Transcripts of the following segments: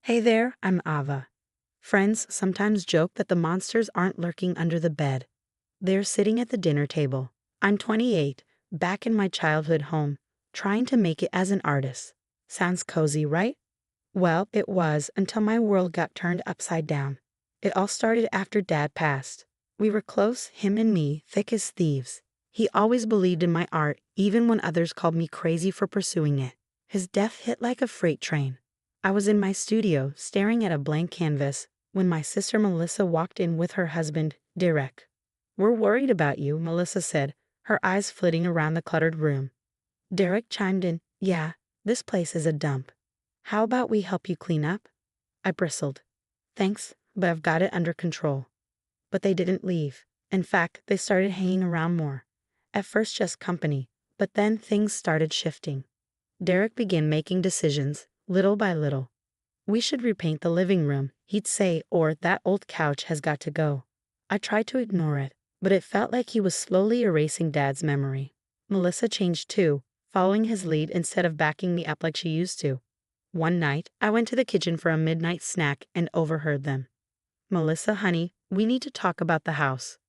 Hey there, I'm Ava. Friends sometimes joke that the monsters aren't lurking under the bed. They're sitting at the dinner table. I'm 28, back in my childhood home, trying to make it as an artist. Sounds cozy, right? Well, it was until my world got turned upside down. It all started after Dad passed. We were close, him and me, thick as thieves. He always believed in my art, even when others called me crazy for pursuing it. His death hit like a freight train. I was in my studio, staring at a blank canvas, when my sister Melissa walked in with her husband, Derek. "We're worried about you," Melissa said, her eyes flitting around the cluttered room. Derek chimed in, "Yeah, this place is a dump. How about we help you clean up?" I bristled. "Thanks, but I've got it under control." But they didn't leave. In fact, they started hanging around more. At first just company, but then things started shifting. Derek began making decisions, little by little. "We should repaint the living room," he'd say, or "that old couch has got to go." I tried to ignore it, but it felt like he was slowly erasing Dad's memory. Melissa changed too, following his lead instead of backing me up like she used to. One night, I went to the kitchen for a midnight snack and overheard them. "Melissa, honey, we need to talk about the house."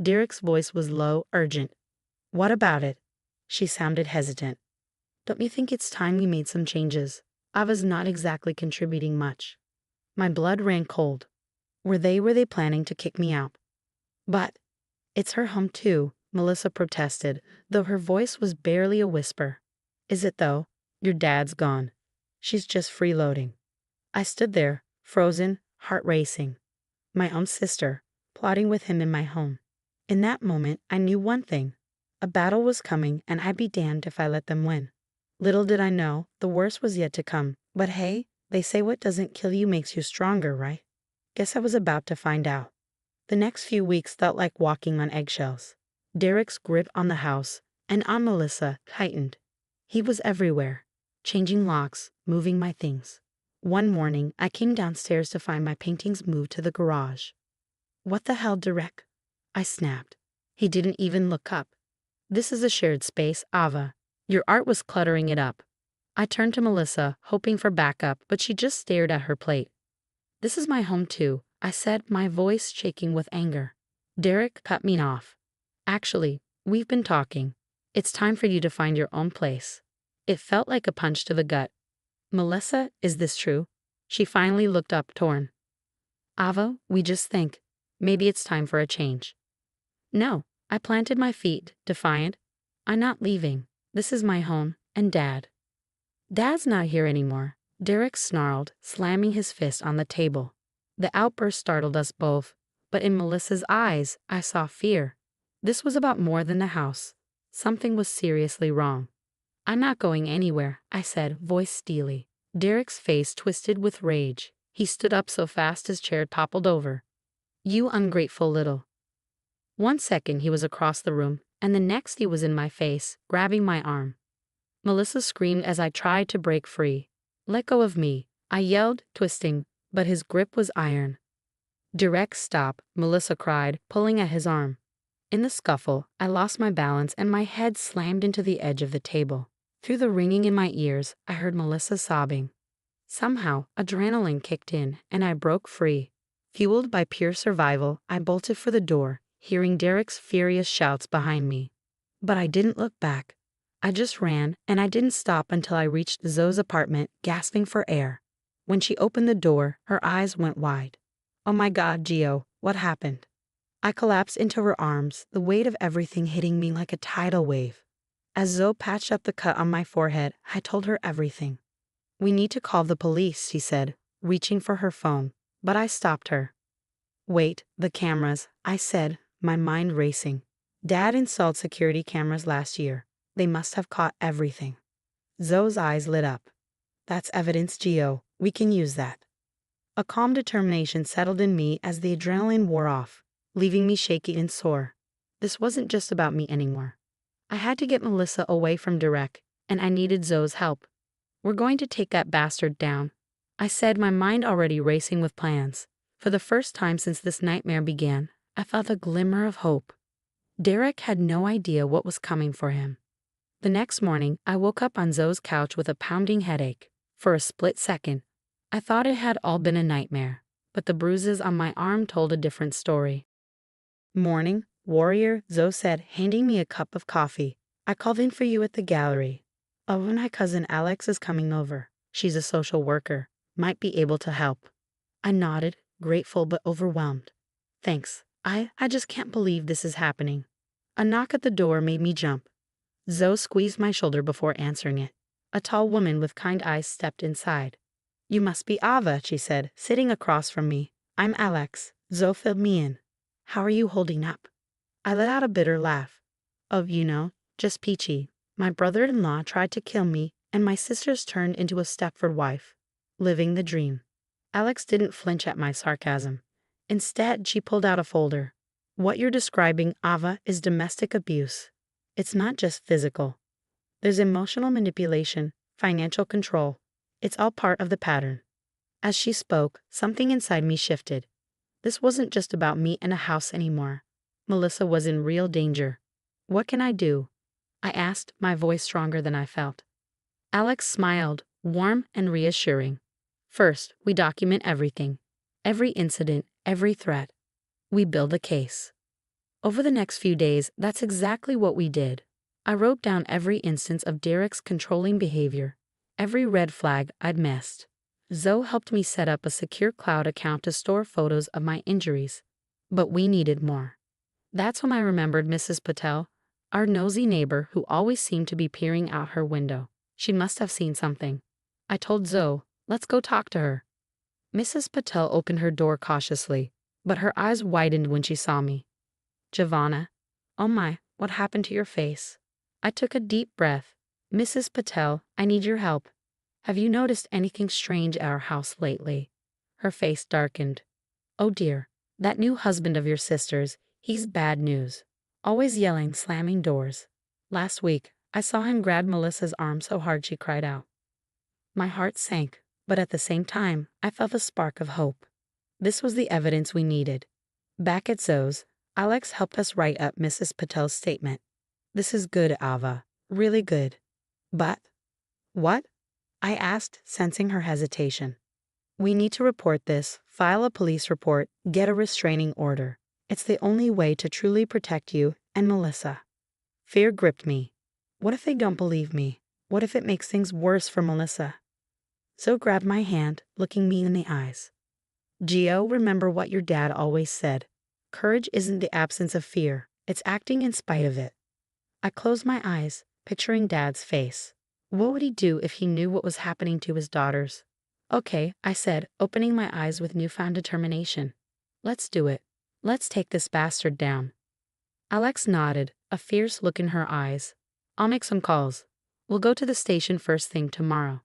Derek's voice was low, urgent. "What about it?" She sounded hesitant. "Don't you think it's time we made some changes? Ava's not exactly contributing much." My blood ran cold. Were they planning to kick me out? "But it's her home too," Melissa protested, though her voice was barely a whisper. "Is it though? Your dad's gone. She's just freeloading." I stood there, frozen, heart racing. My own sister, plotting with him in my home. In that moment, I knew one thing. A battle was coming, and I'd be damned if I let them win. Little did I know, the worst was yet to come. But hey, they say what doesn't kill you makes you stronger, right? Guess I was about to find out. The next few weeks felt like walking on eggshells. Derek's grip on the house, and on Melissa, tightened. He was everywhere, changing locks, moving my things. One morning, I came downstairs to find my paintings moved to the garage. "What the hell, Derek?" I snapped. He didn't even look up. "This is a shared space, Ava. Your art was cluttering it up." I turned to Melissa, hoping for backup, but she just stared at her plate. "This is my home too," I said, my voice shaking with anger. Derek cut me off. "Actually, we've been talking. It's time for you to find your own place." It felt like a punch to the gut. "Melissa, is this true?" She finally looked up, torn. "Ava, we just think. Maybe it's time for a change." "No," I planted my feet, defiant. "I'm not leaving. This is my home, and Dad." "Dad's not here anymore," Derek snarled, slamming his fist on the table. The outburst startled us both, but in Melissa's eyes, I saw fear. This was about more than the house. Something was seriously wrong. "I'm not going anywhere," I said, voice steely. Derek's face twisted with rage. He stood up so fast his chair toppled over. "You ungrateful little—" 1 second he was across the room, and the next he was in my face, grabbing my arm. Melissa screamed as I tried to break free. "Let go of me," I yelled, twisting, but his grip was iron. "Direct stop," Melissa cried, pulling at his arm. In the scuffle, I lost my balance and my head slammed into the edge of the table. Through the ringing in my ears, I heard Melissa sobbing. Somehow, adrenaline kicked in, and I broke free. Fueled by pure survival, I bolted for the door, hearing Derek's furious shouts behind me. But I didn't look back. I just ran, and I didn't stop until I reached Zoe's apartment, gasping for air. When she opened the door, her eyes went wide. "Oh my God, Gio, what happened?" I collapsed into her arms, the weight of everything hitting me like a tidal wave. As Zoe patched up the cut on my forehead, I told her everything. "We need to call the police," she said, reaching for her phone, but I stopped her. "Wait, the cameras," I said, my mind racing. Dad installed security cameras last year. They must have caught everything. Zoe's eyes lit up. "That's evidence, Gio. We can use that." A calm determination settled in me as the adrenaline wore off, leaving me shaky and sore. This wasn't just about me anymore. I had to get Melissa away from Derek, and I needed Zoe's help. "We're going to take that bastard down," I said, my mind already racing with plans. For the first time since this nightmare began, I felt a glimmer of hope. Derek had no idea what was coming for him. The next morning, I woke up on Zoe's couch with a pounding headache. For a split second, I thought it had all been a nightmare, but the bruises on my arm told a different story. Morning, warrior, Zoe said, handing me a cup of coffee. I called in for you at the gallery. Oh, my cousin Alex is coming over. She's a social worker. Might be able to help. I nodded, grateful but overwhelmed. Thanks. I just can't believe this is happening. A knock at the door made me jump. Zoe squeezed my shoulder before answering it. A tall woman with kind eyes stepped inside. You must be Ava, she said, sitting across from me. I'm Alex. Zoe filled me in. How are you holding up? I let out a bitter laugh. Oh, just peachy. My brother-in-law tried to kill me, and my sisters turned into a Stepford wife. Living the dream. Alex didn't flinch at my sarcasm. Instead, she pulled out a folder. What you're describing, Ava, is domestic abuse. It's not just physical. There's emotional manipulation, financial control. It's all part of the pattern. As she spoke, something inside me shifted. This wasn't just about me and a house anymore. Melissa was in real danger. What can I do? I asked, my voice stronger than I felt. Alex smiled, warm and reassuring. First, we document everything. Every incident, every threat. We build a case. Over the next few days, that's exactly what we did. I wrote down every instance of Derek's controlling behavior, every red flag I'd missed. Zoe helped me set up a secure cloud account to store photos of my injuries. But we needed more. That's when I remembered Mrs. Patel, our nosy neighbor who always seemed to be peering out her window. She must have seen something. I told Zoe, let's go talk to her. Mrs. Patel opened her door cautiously, but her eyes widened when she saw me. Giovanna, oh my, what happened to your face? I took a deep breath. Mrs. Patel, I need your help. Have you noticed anything strange at our house lately? Her face darkened. Oh dear, that new husband of your sister's, he's bad news. Always yelling, slamming doors. Last week, I saw him grab Melissa's arm so hard she cried out. My heart sank, but at the same time, I felt a spark of hope. This was the evidence we needed. Back at Zoe's, Alex helped us write up Mrs. Patel's statement. This is good, Ava. Really good. But, what? I asked, sensing her hesitation. We need to report this, file a police report, get a restraining order. It's the only way to truly protect you and Melissa. Fear gripped me. What if they don't believe me? What if it makes things worse for Melissa? Zoe grabbed my hand, looking me in the eyes. Gio, remember what your dad always said. Courage isn't the absence of fear, it's acting in spite of it. I closed my eyes, picturing Dad's face. What would he do if he knew what was happening to his daughters? Okay, I said, opening my eyes with newfound determination. Let's do it. Let's take this bastard down. Alex nodded, a fierce look in her eyes. I'll make some calls. We'll go to the station first thing tomorrow.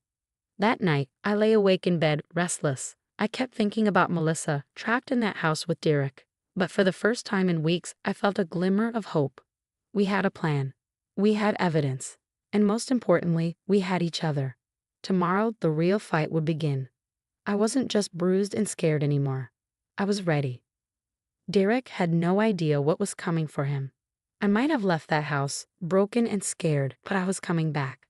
That night, I lay awake in bed, restless. I kept thinking about Melissa, trapped in that house with Derek. But for the first time in weeks, I felt a glimmer of hope. We had a plan. We had evidence. And most importantly, we had each other. Tomorrow, the real fight would begin. I wasn't just bruised and scared anymore. I was ready. Derek had no idea what was coming for him. I might have left that house, broken and scared, but I was coming back.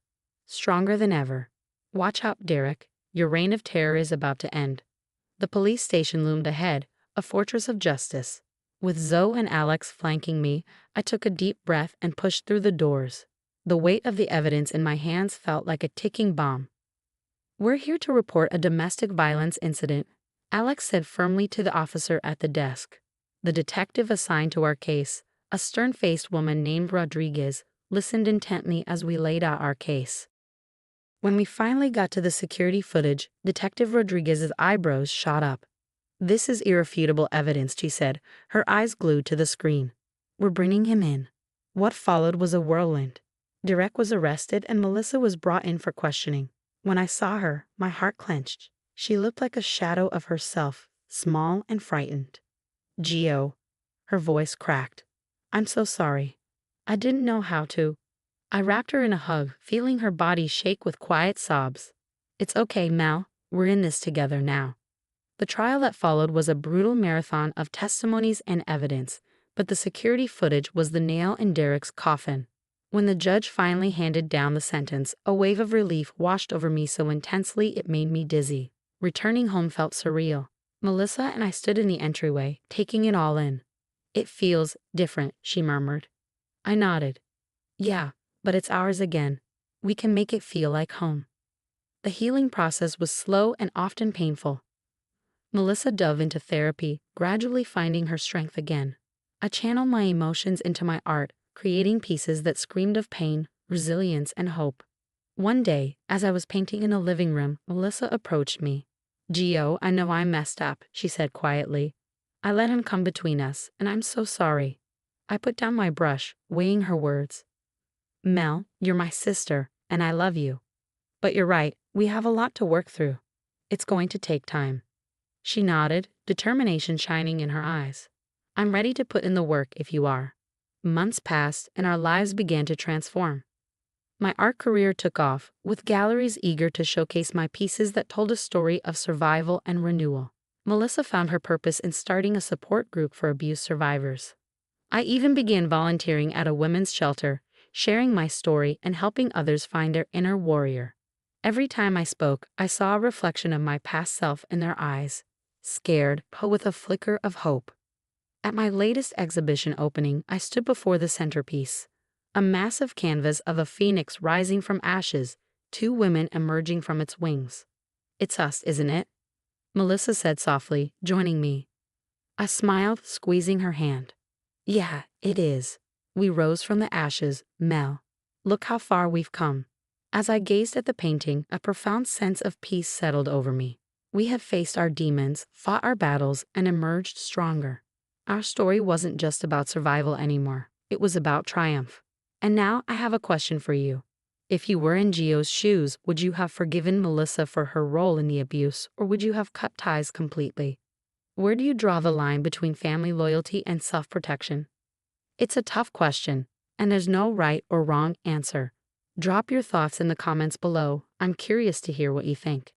Stronger than ever. Watch out, Derek. Your reign of terror is about to end. The police station loomed ahead, a fortress of justice. With Zoe and Alex flanking me, I took a deep breath and pushed through the doors. The weight of the evidence in my hands felt like a ticking bomb. We're here to report a domestic violence incident, Alex said firmly to the officer at the desk. The detective assigned to our case, a stern-faced woman named Rodriguez, listened intently as we laid out our case. When we finally got to the security footage, Detective Rodriguez's eyebrows shot up. This is irrefutable evidence, she said, her eyes glued to the screen. We're bringing him in. What followed was a whirlwind. Derek was arrested and Melissa was brought in for questioning. When I saw her, my heart clenched. She looked like a shadow of herself, small and frightened. Gio. Her voice cracked. I'm so sorry. I didn't know how to. I wrapped her in a hug, feeling her body shake with quiet sobs. It's okay, Mel. We're in this together now. The trial that followed was a brutal marathon of testimonies and evidence, but the security footage was the nail in Derek's coffin. When the judge finally handed down the sentence, a wave of relief washed over me so intensely it made me dizzy. Returning home felt surreal. Melissa and I stood in the entryway, taking it all in. It feels different, she murmured. I nodded. Yeah, but it's ours again. We can make it feel like home. The healing process was slow and often painful. Melissa dove into therapy, gradually finding her strength again. I channeled my emotions into my art, creating pieces that screamed of pain, resilience, and hope. One day, as I was painting in a living room, Melissa approached me. Gio, I know I messed up, she said quietly. I let him come between us, and I'm so sorry. I put down my brush, weighing her words. Mel, you're my sister, and I love you. But you're right, we have a lot to work through. It's going to take time. She nodded, determination shining in her eyes. I'm ready to put in the work if you are. Months passed, and our lives began to transform. My art career took off, with galleries eager to showcase my pieces that told a story of survival and renewal. Melissa found her purpose in starting a support group for abuse survivors. I even began volunteering at a women's shelter, sharing my story and helping others find their inner warrior. Every time I spoke, I saw a reflection of my past self in their eyes, scared but with a flicker of hope. At my latest exhibition opening, I stood before the centerpiece. A massive canvas of a phoenix rising from ashes, two women emerging from its wings. It's us, isn't it? Melissa said softly, joining me. I smiled, squeezing her hand. Yeah, it is. We rose from the ashes, Mel. Look how far we've come. As I gazed at the painting, a profound sense of peace settled over me. We have faced our demons, fought our battles, and emerged stronger. Our story wasn't just about survival anymore. It was about triumph. And now I have a question for you. If you were in Gio's shoes, would you have forgiven Melissa for her role in the abuse, or would you have cut ties completely? Where do you draw the line between family loyalty and self-protection? It's a tough question, and there's no right or wrong answer. Drop your thoughts in the comments below. I'm curious to hear what you think.